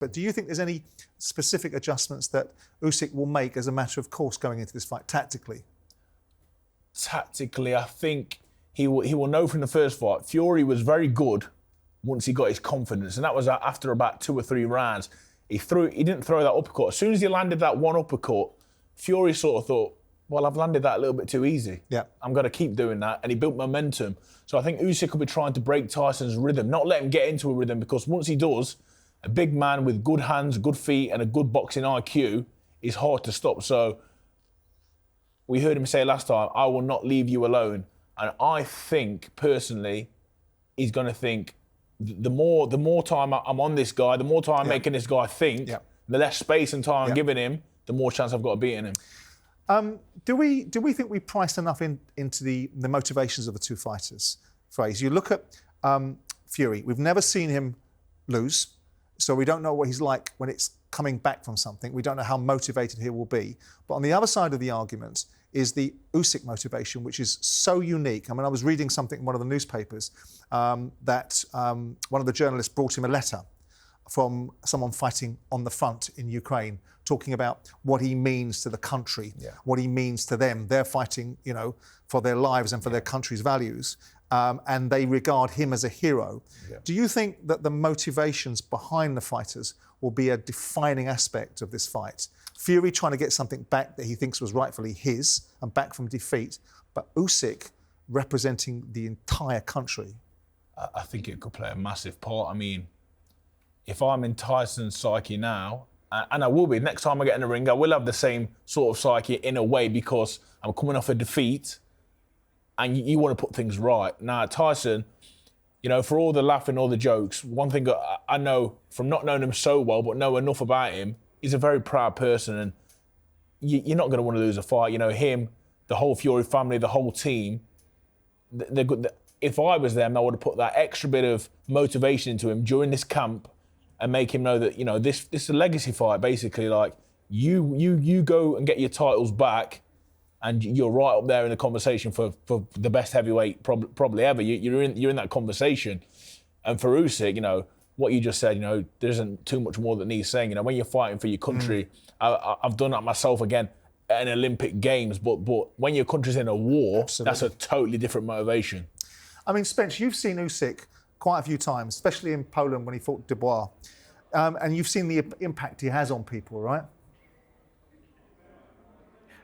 But do you think there's any specific adjustments that Usyk will make as a matter of course going into this fight tactically? Tactically, I think he will know from the first fight. Fury was very good once he got his confidence, and that was after about 2 or 3 rounds. He didn't throw that uppercut. As soon as he landed that one uppercut, Fury sort of thought, well, I've landed that a little bit too easy. Yeah. I'm going to keep doing that. And he built momentum. So I think Usyk will be trying to break Tyson's rhythm, not let him get into a rhythm, because once he does, a big man with good hands, good feet, and a good boxing IQ is hard to stop. So we heard him say last time, I will not leave you alone. And I think, personally, he's going to think, the more time I'm on this guy, the more time I'm making this guy think, the less space and time I'm giving him, the more chance I've got of beating him. Do we think we priced enough into the motivations of the two fighters? Fraser, you look at Fury. We've never seen him lose, so we don't know what he's like when it's coming back from something. We don't know how motivated he will be. But on the other side of the argument is the Usyk motivation, which is so unique. I mean, I was reading something in one of the newspapers that one of the journalists brought him a letter from someone fighting on the front in Ukraine, talking about what he means to the country, what he means to them. They're fighting, you know, for their lives and for their country's values, and they regard him as a hero. Do you think that the motivations behind the fighters will be a defining aspect of this fight? Fury trying to get something back that he thinks was rightfully his and back from defeat, but Usyk representing the entire country. I think it could play a massive part. I mean, if I'm in Tyson's psyche now, and I will be, next time I get in the ring, I will have the same sort of psyche in a way, because I'm coming off a defeat and you want to put things right. Now, Tyson, you know, for all the laughing, all the jokes, one thing I know from not knowing him so well, but know enough about him, he's a very proud person, and you're not going to want to lose a fight. You know, him, the whole Fury family, the whole team, they're good. If I was them, I would have put that extra bit of motivation into him during this camp and make him know that, you know, this is a legacy fight, basically. Like, you go and get your titles back, and you're right up there in the conversation for the best heavyweight probably ever. You're in that conversation. And for Usyk, you know, what you just said, you know, there isn't too much more that needs saying. You know, when you're fighting for your country, I've done that myself again in Olympic Games, but when your country's in a war, that's a totally different motivation. I mean, Spence, you've seen Usyk quite a few times, especially in Poland when he fought Dubois, and you've seen the impact he has on people, right?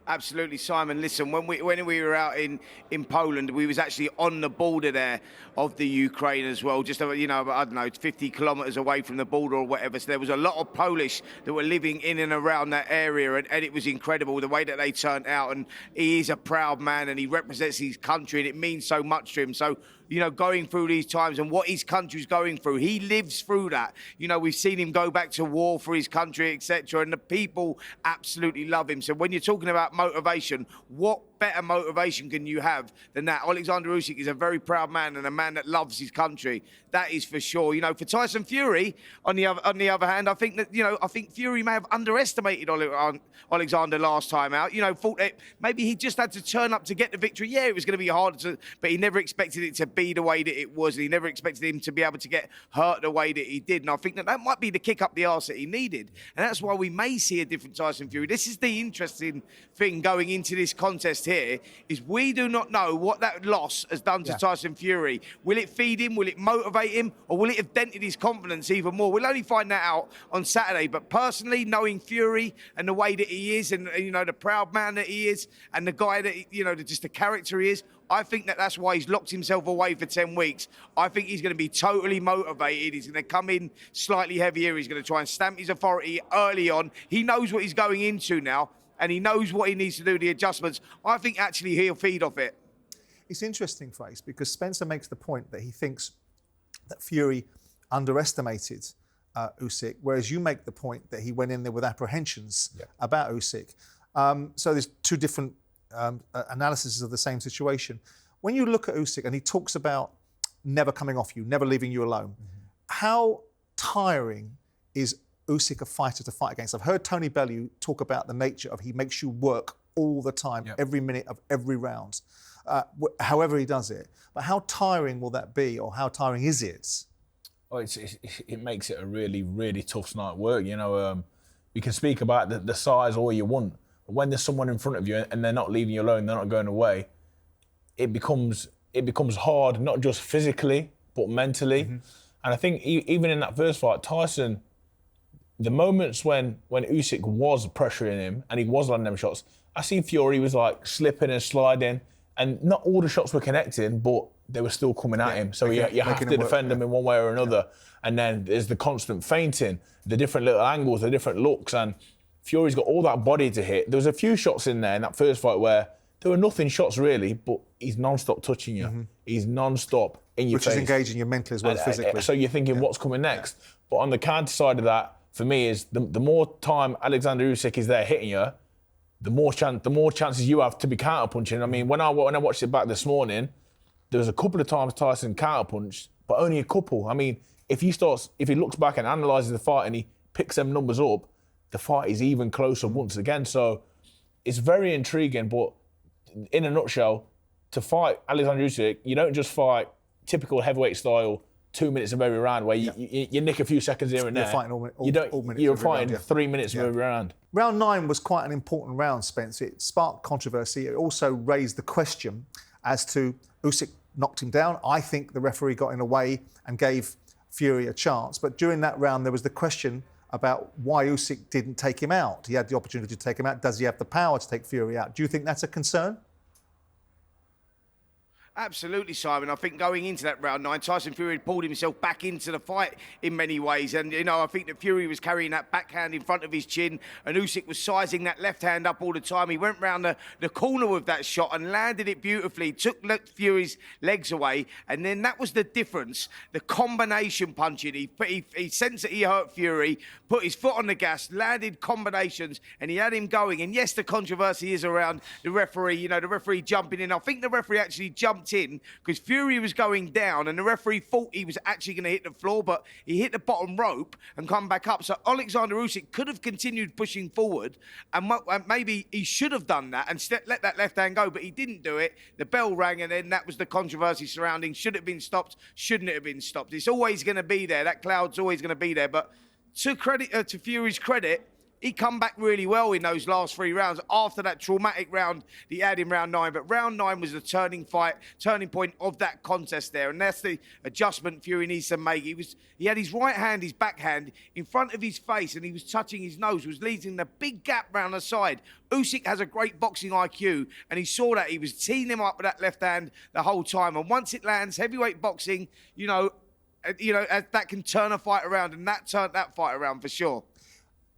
Absolutely, Simon. Listen, when we were out in Poland, we was actually on the border there of the Ukraine as well, just, you know, I don't know, 50 kilometres away from the border or whatever. So there was a lot of Polish that were living in and around that area, and it was incredible the way that they turned out. And he is a proud man, and he represents his country, and it means so much to him. So, you know, going through these times and what his country's going through, he lives through that. You know, we've seen him go back to war for his country, etc., and the people absolutely love him. So when you're talking about motivation, what better motivation can you have than that? Oleksandr Usyk is a very proud man and a man that loves his country. That is for sure. You know, for Tyson Fury, on the other hand, I think that, you know, I think Fury may have underestimated Oleksandr last time out. You know, thought that maybe he just had to turn up to get the victory. Yeah, it was going to be hard, but he never expected it to be the way that it was, and he never expected him to be able to get hurt the way that he did. And I think that might be the kick up the arse that he needed, and that's why we may see a different Tyson Fury. This is the interesting thing going into this contest here, is we do not know what that loss has done to Tyson Fury. Will it feed him? Will it motivate him? Or will it have dented his confidence even more? We'll only find that out on Saturday. But personally, knowing Fury and the way that he is, and, you know, the proud man that he is, and the guy that, you know, just the character he is, I think that that's why he's locked himself away for 10 weeks. I think he's going to be totally motivated. He's going to come in slightly heavier. He's going to try and stamp his authority early on. He knows what he's going into now, and he knows what he needs to do, the adjustments. I think actually he'll feed off it. It's interesting, Fraser, because Spencer makes the point that he thinks that Fury underestimated Usyk, whereas you make the point that he went in there with apprehensions about Usyk. So there's two different analyses of the same situation. When you look at Usyk and he talks about never coming off you, never leaving you alone, how tiring is Usyk a fighter to fight against? I've heard Tony Bellew talk about the nature of he makes you work all the time, every minute of every round, however he does it. But how tiring will that be, or how tiring is it? Well, it makes it a really, really tough night work. You know, we can speak about the size all you want, but when there's someone in front of you and they're not leaving you alone, they're not going away, it becomes hard, not just physically, but mentally. And I think even in that first fight, Tyson, the moments when Usyk was pressuring him and he was landing them shots, I seen Fury was like slipping and sliding, and not all the shots were connecting, but they were still coming at him. So you have to defend them in one way or another. And then there's the constant feinting, the different little angles, the different looks, and Fury's got all that body to hit. There was a few shots in there in that first fight where there were nothing shots really, but he's non-stop touching you. He's non-stop in your face. Which is engaging you mentally as well as physically. So you're thinking, what's coming next? But on the counter side of that, for me, is the more time Oleksandr Usyk is there hitting you, the more chances you have to be counter-punching. I mean, when I watched it back this morning, there was a couple of times Tyson counter-punched, but only a couple. I mean, if he looks back and analyses the fight and he picks them numbers up, the fight is even closer once again. So it's very intriguing, but in a nutshell, to fight Oleksandr Usyk, you don't just fight typical heavyweight style 2 minutes of every round where you nick a few seconds here and there. You're fighting all minutes. You're fighting 3 minutes of every round. Round 9 was quite an important round, Spence. It sparked controversy. It also raised the question as to Usyk knocked him down. I think the referee got in the way and gave Fury a chance. But during that round, there was the question about why Usyk didn't take him out. He had the opportunity to take him out. Does he have the power to take Fury out? Do you think that's a concern? Absolutely, Simon. I think going into that round 9, Tyson Fury had pulled himself back into the fight in many ways. And, you know, I think that Fury was carrying that backhand in front of his chin and Usyk was sizing that left hand up all the time. He went round the corner with that shot and landed it beautifully, took Fury's legs away. And then that was the difference, the combination punching. He sensed that he hurt Fury, put his foot on the gas, landed combinations, and he had him going. And yes, the controversy is around the referee, you know, the referee jumping in. I think the referee actually jumped in because Fury was going down and the referee thought he was actually going to hit the floor, but he hit the bottom rope and come back up. So Oleksandr Usyk could have continued pushing forward and maybe he should have done that and let that left hand go, but he didn't do it. The bell rang and then that was the controversy surrounding should it have been stopped, shouldn't it have been stopped. It's always going to be there. That cloud's always going to be there. But to Fury's credit, he come back really well in those last 3 rounds after that traumatic round he had in round 9. But round 9 was the turning point of that contest there. And that's the adjustment Fury needs to make. He had his right hand, his backhand, in front of his face and he was touching his nose, was leaving a big gap round the side. Usyk has a great boxing IQ and he saw that. He was teeing him up with that left hand the whole time. And once it lands, heavyweight boxing, that can turn a fight around, and that turned that fight around for sure.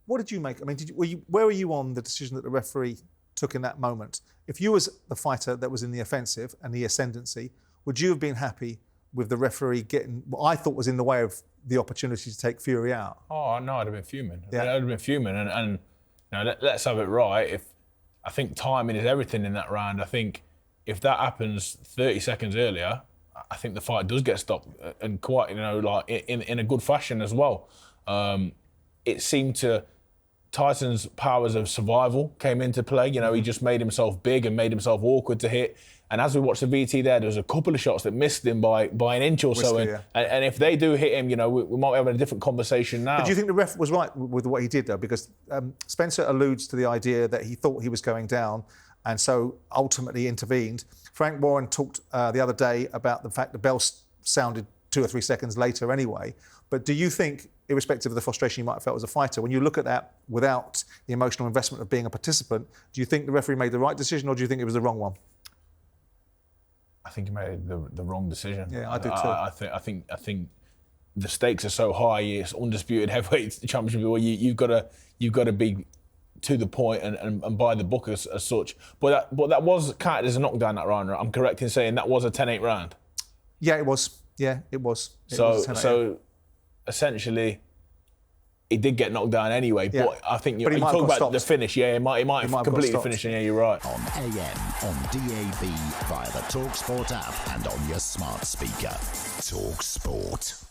What did you make? I mean, where were you on the decision that the referee took in that moment? If you was the fighter that was in the offensive and the ascendancy, would you have been happy with the referee getting what I thought was in the way of the opportunity to take Fury out? Oh no, I'd have been fuming. Yeah. I'd have been fuming, and you know, let's have it right. I think timing is everything in that round. I think if that happens 30 seconds earlier, I think the fight does get stopped and quite, like in a good fashion as well. It seemed to Tyson's powers of survival came into play. You know, he just made himself big and made himself awkward to hit. And as we watched the VT there was a couple of shots that missed him by an inch or so. And if they do hit him, we might be having a different conversation now. But do you think the ref was right with what he did, though? Because Spencer alludes to the idea that he thought he was going down and so ultimately intervened. Frank Warren talked the other day about the fact the bell sounded 2 or 3 seconds later anyway. But do you think, irrespective of the frustration you might have felt as a fighter, when you look at that without the emotional investment of being a participant, do you think the referee made the right decision or do you think it was the wrong one? I think he made the wrong decision. Yeah, I do too. I think the stakes are so high. It's undisputed heavyweight championship. You've got to be to the point and by the book as such. But that was counted as a knockdown that round. I'm correct in saying that was a 10-8 round. Yeah, it was. Yeah, it was. So essentially, he did get knocked down anyway. Yeah. But I think you talk about the finish. Yeah, he might have completely finished. And yeah, you're right. On AM, on DAB, via the talkSPORT app, and on your smart speaker. talkSPORT.